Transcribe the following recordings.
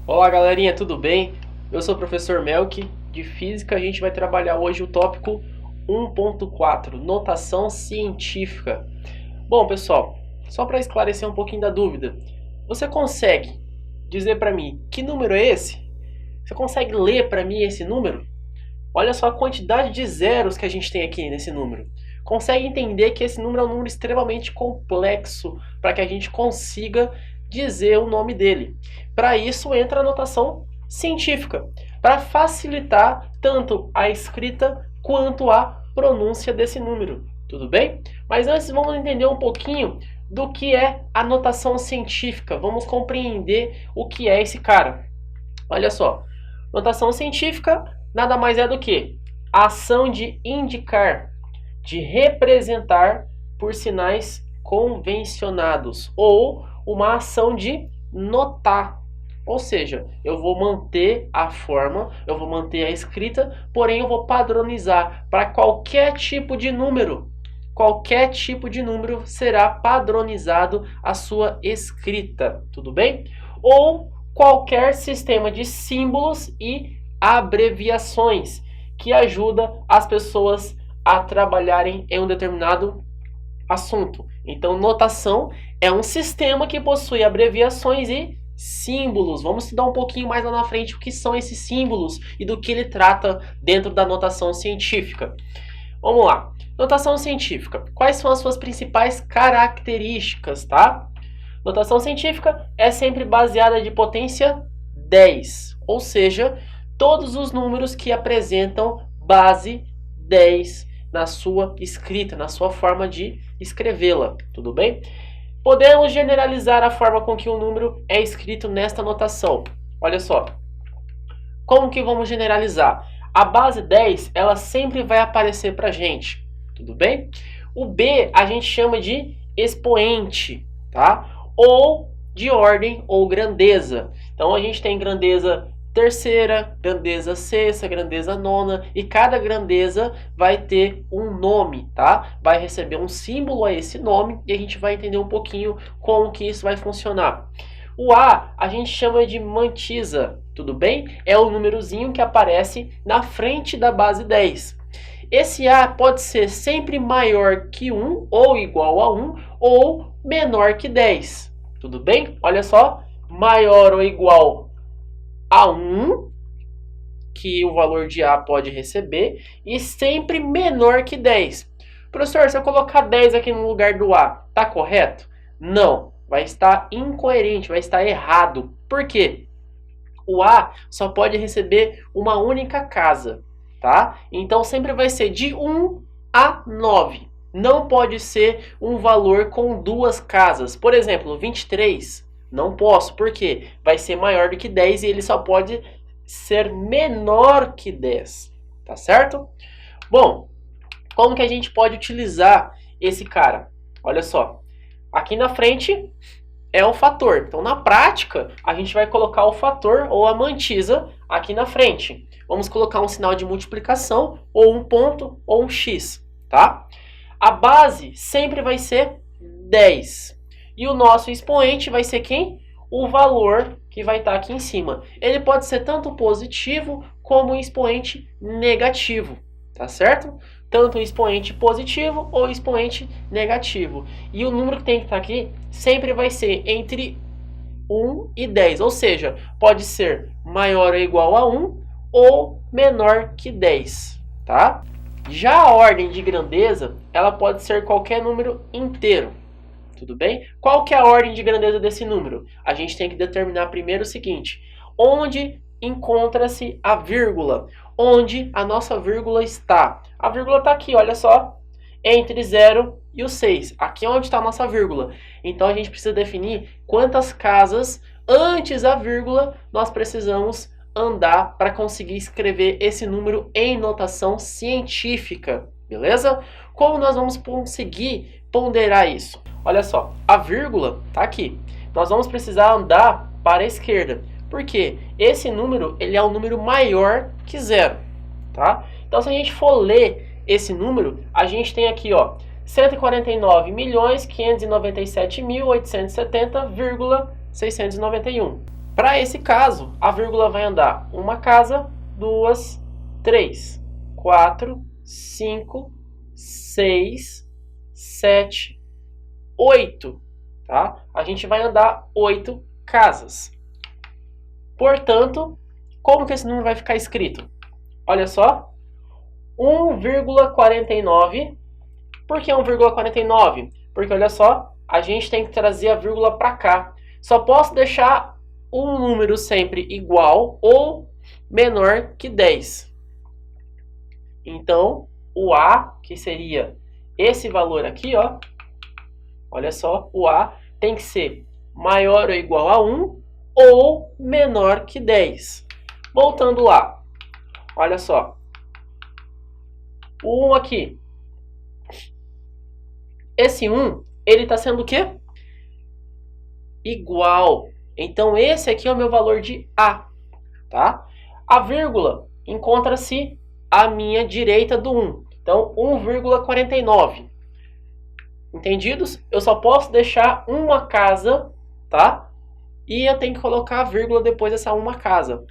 Olá galerinha, tudo bem? Eu sou o professor Melk. De Física a gente vai trabalhar hoje o tópico 1.4, notação científica. Bom pessoal, só para esclarecer um pouquinho da dúvida, você consegue dizer para mim que número é esse? Você consegue ler para mim esse número? Olha só a quantidade de zeros que a gente tem aqui nesse número. Consegue entender que esse número é um número extremamente complexo para que a gente consiga dizer o nome dele. Para isso entra a notação científica, para facilitar tanto a escrita quanto a pronúncia desse número, tudo bem? Mas antes vamos entender um pouquinho do que é a notação científica, vamos compreender o que é esse cara. Olha só, notação científica nada mais é do que a ação de indicar, de representar por sinais convencionados, ou uma ação de notar. Ou seja, eu vou manter a forma, eu vou manter a escrita, porém eu vou padronizar para qualquer tipo de número. Qualquer tipo de número será padronizado a sua escrita, tudo bem? Ou qualquer sistema de símbolos e abreviações que ajuda as pessoas a trabalharem em um determinado assunto. Então, notação é um sistema que possui abreviações e símbolos. Vamos estudar um pouquinho mais lá na frente o que são esses símbolos e do que ele trata dentro da notação científica. Vamos lá. Notação científica. Quais são as suas principais características, tá? Notação científica é sempre baseada de potência 10, ou seja, todos os números que apresentam base 10 na sua escrita, na sua forma de escrevê-la, tudo bem? Podemos generalizar a forma com que o número é escrito nesta notação. Olha só, como que vamos generalizar? A base 10, ela sempre vai aparecer para a gente, tudo bem? O B a gente chama de expoente, tá? Ou de ordem ou grandeza. Então a gente tem grandeza terceira, grandeza sexta, grandeza nona, e cada grandeza vai ter um nome, tá? Vai receber um símbolo a esse nome e a gente vai entender um pouquinho como que isso vai funcionar. O A gente chama de mantisa, tudo bem? É o númerozinho que aparece na frente da base 10. Esse A pode ser sempre maior que 1 ou igual a 1 ou menor que 10, tudo bem? Olha só, maior ou igual a 1, que o valor de A pode receber, e sempre menor que 10. Professor, se eu colocar 10 aqui no lugar do A, tá correto? Não, vai estar incoerente, vai estar errado. Por quê? O A só pode receber uma única casa, tá? Então sempre vai ser de 1 a 9. Não pode ser um valor com duas casas. Por exemplo, 23. Não posso, porque vai ser maior do que 10 e ele só pode ser menor que 10, tá certo? Bom, como que a gente pode utilizar esse cara? Olha só, aqui na frente é o fator. Então, na prática, a gente vai colocar o fator ou a mantisa aqui na frente. Vamos colocar um sinal de multiplicação, ou um ponto, ou um x, tá? A base sempre vai ser 10. E o nosso expoente vai ser quem? O valor que vai estar aqui em cima. Ele pode ser tanto positivo como um expoente negativo, tá certo? Tanto um expoente positivo ou expoente negativo. E o número que tem que estar aqui sempre vai ser entre 1 e 10. Ou seja, pode ser maior ou igual a 1 ou menor que 10, tá? Já a ordem de grandeza, ela pode ser qualquer número inteiro. Tudo bem? Qual que é a ordem de grandeza desse número? A gente tem que determinar primeiro o seguinte: onde encontra-se a vírgula? Onde a nossa vírgula está? A vírgula está aqui, olha só, entre 0 e o 6. Aqui é onde está a nossa vírgula. Então a gente precisa definir quantas casas antes da vírgula nós precisamos andar para conseguir escrever esse número em notação científica, beleza? Como nós vamos conseguir ponderar isso? Olha só, a vírgula está aqui. nós vamos precisar andar para a esquerda. Por quê? Esse número ele é um número maior que zero. Tá? Então, se a gente for ler esse número, a gente tem aqui, ó, 149.597.870,691. Para esse caso, a vírgula vai andar uma casa, 2, 3, 4, 5, 6, 7, 8. Tá? A gente vai andar 8 casas. Portanto, como que esse número vai ficar escrito? Olha só, 1,49. Por que 1,49? Porque olha só, a gente tem que trazer a vírgula para cá. Só posso deixar um número sempre igual ou menor que 10. Então, o A, que seria esse valor aqui, ó, olha só, o A tem que ser maior ou igual a 1 ou menor que 10. Voltando lá, olha só, o 1 aqui. Esse 1, ele está sendo o quê? Igual. Então, esse aqui é o meu valor de A. Tá? A vírgula encontra-se à minha direita do 1. Então, 1,49. Entendidos? Eu só posso deixar uma casa, tá? E eu tenho que colocar a vírgula depois dessa uma casa.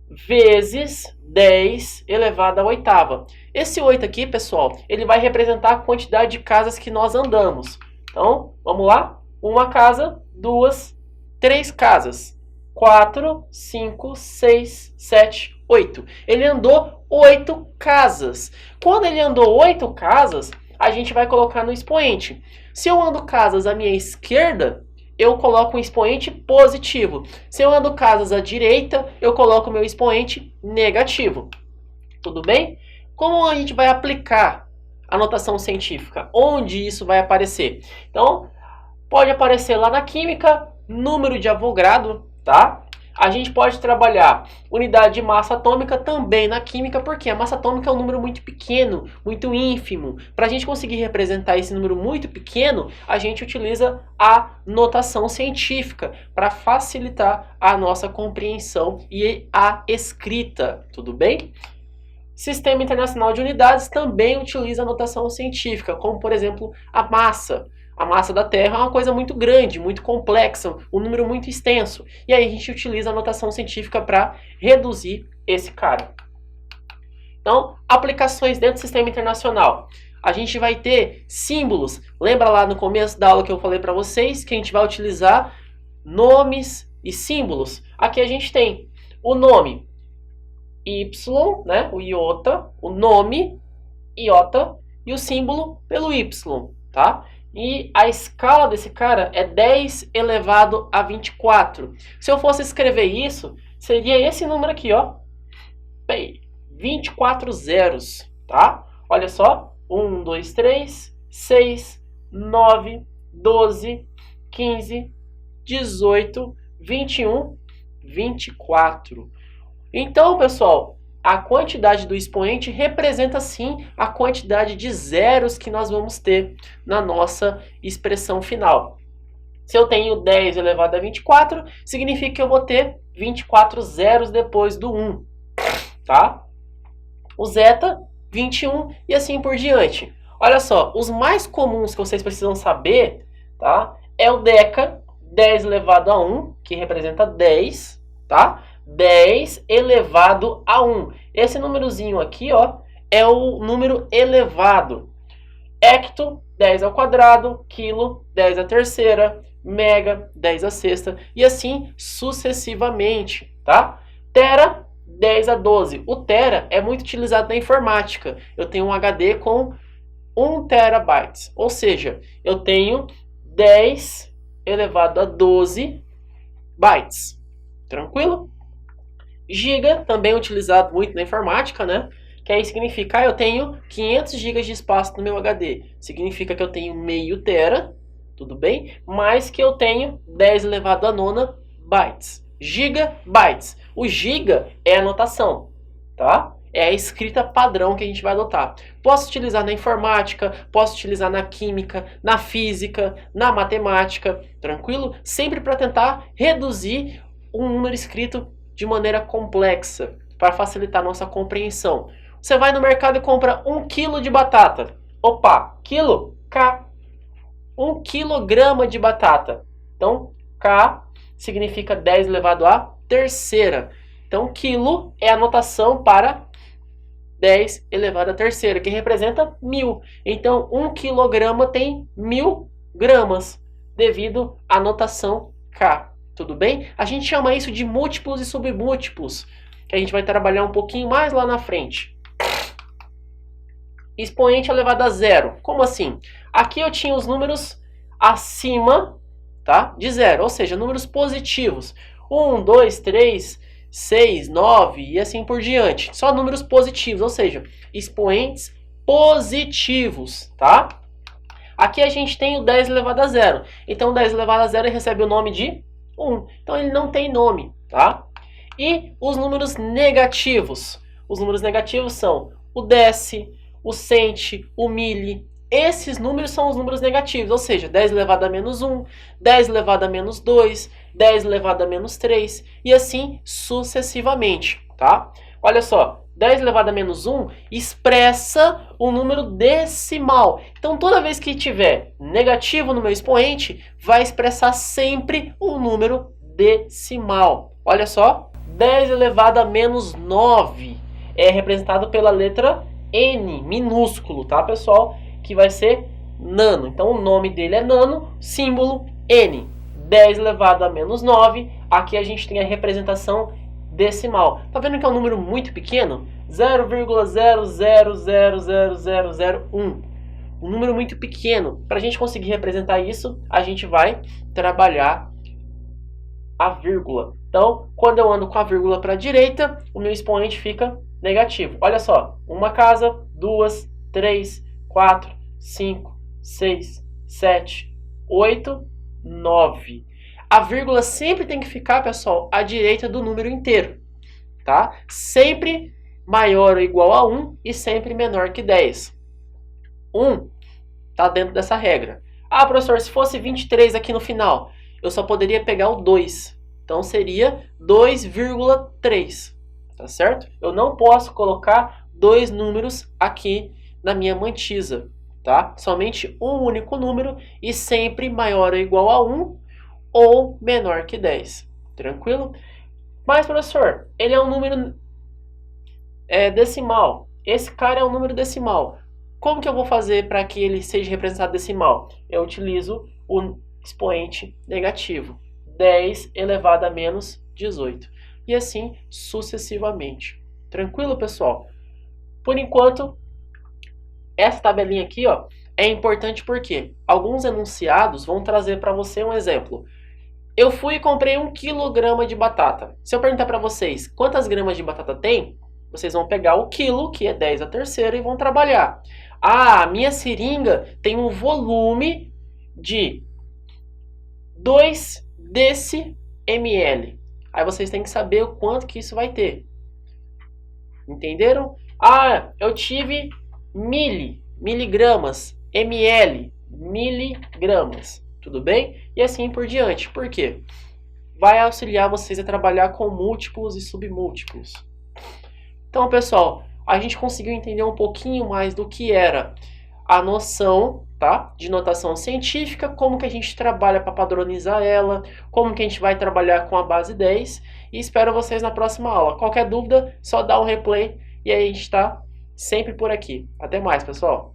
Vezes 10 elevado à oitava. Esse 8 aqui, pessoal, ele vai representar a quantidade de casas que nós andamos. Então, vamos lá? Uma casa, 2, 3 casas. 4, 5, 6, 7, 8. Ele andou 8 casas. Quando ele andou 8 casas, a gente vai colocar no expoente. Se eu ando casas à minha esquerda, eu coloco um expoente positivo. Se eu ando casas à direita, eu coloco meu expoente negativo. Tudo bem? Como a gente vai aplicar a notação científica? Onde isso vai aparecer? Então, pode aparecer lá na química, número de Avogadro, tá? A gente pode trabalhar unidade de massa atômica também na química, porque a massa atômica é um número muito pequeno, muito ínfimo. Para a gente conseguir representar esse número muito pequeno, a gente utiliza a notação científica para facilitar a nossa compreensão e a escrita, tudo bem? Sistema Internacional de Unidades também utiliza a notação científica, como por exemplo a massa. A massa da Terra é uma coisa muito grande, muito complexa, um número muito extenso. E aí a gente utiliza a notação científica para reduzir esse cara. Então, aplicações dentro do sistema internacional. A gente vai ter símbolos. Lembra lá no começo da aula que eu falei para vocês que a gente vai utilizar nomes e símbolos? Aqui a gente tem o nome Y, né? O iota, o nome iota e o símbolo pelo Y, tá? E a escala desse cara é 10 elevado a 24. Se eu fosse escrever isso, seria esse número aqui, ó. 24 zeros, tá? Olha só. 1, 2, 3, 6, 9, 12, 15, 18, 21, 24. Então, pessoal, a quantidade do expoente representa sim a quantidade de zeros que nós vamos ter na nossa expressão final. Se eu tenho 10 elevado a 24, significa que eu vou ter 24 zeros depois do 1, tá? O zeta, 21 e assim por diante. Olha só, os mais comuns que vocês precisam saber, tá? É o deca, 10 elevado a 1, que representa 10, tá? 10 elevado a 1. Esse númerozinho aqui, ó, é o número elevado. Hecto, 10 ao quadrado. Quilo, 10 à terceira. Mega, 10 à sexta. E assim sucessivamente, tá? Tera, 10 a 12. O tera é muito utilizado na informática. Eu tenho um HD com 1 terabytes. Ou seja, eu tenho 10 elevado a 12 bytes. Tranquilo? Giga, também utilizado muito na informática, né? Que aí significa, eu tenho 500 GB de espaço no meu HD. Significa que eu tenho meio tera, tudo bem? Mais que eu tenho 10 elevado a 9 bytes. Gigabytes. O giga é a notação, tá? É a escrita padrão que a gente vai adotar. Posso utilizar na informática, posso utilizar na química, na física, na matemática, tranquilo? Sempre para tentar reduzir um número escrito de maneira complexa, para facilitar a nossa compreensão. Você vai no mercado e compra 1 kg de batata. Opa, quilo? K. 1 quilograma de batata. Então, K significa 10 elevado à terceira. Então, quilo é a notação para 10 elevado à terceira, que representa 1000. Então, 1 quilograma tem 1000 gramas, devido à notação K. Tudo bem? A gente chama isso de múltiplos e submúltiplos, que a gente vai trabalhar um pouquinho mais lá na frente. Expoente elevado a zero. Como assim? Aqui eu tinha os números acima, tá, de zero, ou seja, números positivos. 1, 2, 3, 6, 9 e assim por diante. Só números positivos, ou seja, expoentes positivos, tá? Aqui a gente tem o 10 elevado a zero. Então, 10 elevado a zero recebe o nome de 1. Então, ele não tem nome, tá? E os números negativos. Os números negativos são o dec, o cent, o mili. Esses números são os números negativos, ou seja, 10 elevado a menos 1, 10 elevado a menos 2, 10 elevado a menos 3 e assim sucessivamente, tá? Olha só, 10 elevado a menos 1 expressa um número decimal. Então, toda vez que tiver negativo no meu expoente, vai expressar sempre um número decimal. Olha só, 10 elevado a menos 9 é representado pela letra N, minúsculo, tá, pessoal? Que vai ser nano. Então, o nome dele é nano, símbolo N. 10 elevado a menos 9, aqui a gente tem a representação decimal. Tá vendo que é um número muito pequeno? 0,0000001. Um número muito pequeno. Para a gente conseguir representar isso, a gente vai trabalhar a vírgula. Então, quando eu ando com a vírgula para a direita, o meu expoente fica negativo. Olha só, uma casa, 2, 3, 4, 5, 6, 7, 8, 9. A vírgula sempre tem que ficar, pessoal, à direita do número inteiro, tá? Sempre maior ou igual a 1 e sempre menor que 10. 1 está dentro dessa regra. Ah, professor, se fosse 23 aqui no final, eu só poderia pegar o 2. Então, seria 2,3. Tá certo? Eu não posso colocar dois números aqui na minha mantisa, tá? Somente um único número e sempre maior ou igual a 1 ou menor que 10. Tranquilo? Mas, professor, ele é um número decimal. Esse cara é um número decimal. Como que eu vou fazer para que ele seja representado decimal? Eu utilizo o expoente negativo. 10 elevado a menos 18. E assim sucessivamente. Tranquilo, pessoal? Por enquanto, essa tabelinha aqui, ó, é importante porque alguns enunciados vão trazer para você um exemplo. Eu fui e comprei 1 quilograma de batata. Se eu perguntar para vocês quantas gramas de batata tem, vocês vão pegar o quilo, que é 10 a terceira, e vão trabalhar. Ah, a minha seringa tem um volume de 2 dml. Aí vocês têm que saber o quanto que isso vai ter. Entenderam? Ah, eu tive miligramas, ml, miligramas. Tudo bem? E assim por diante. Por quê? Vai auxiliar vocês a trabalhar com múltiplos e submúltiplos. Então, pessoal, a gente conseguiu entender um pouquinho mais do que era a noção, tá, de notação científica, como que a gente trabalha para padronizar ela, como que a gente vai trabalhar com a base 10 e espero vocês na próxima aula. Qualquer dúvida, só dá um replay e aí a gente está sempre por aqui. Até mais, pessoal!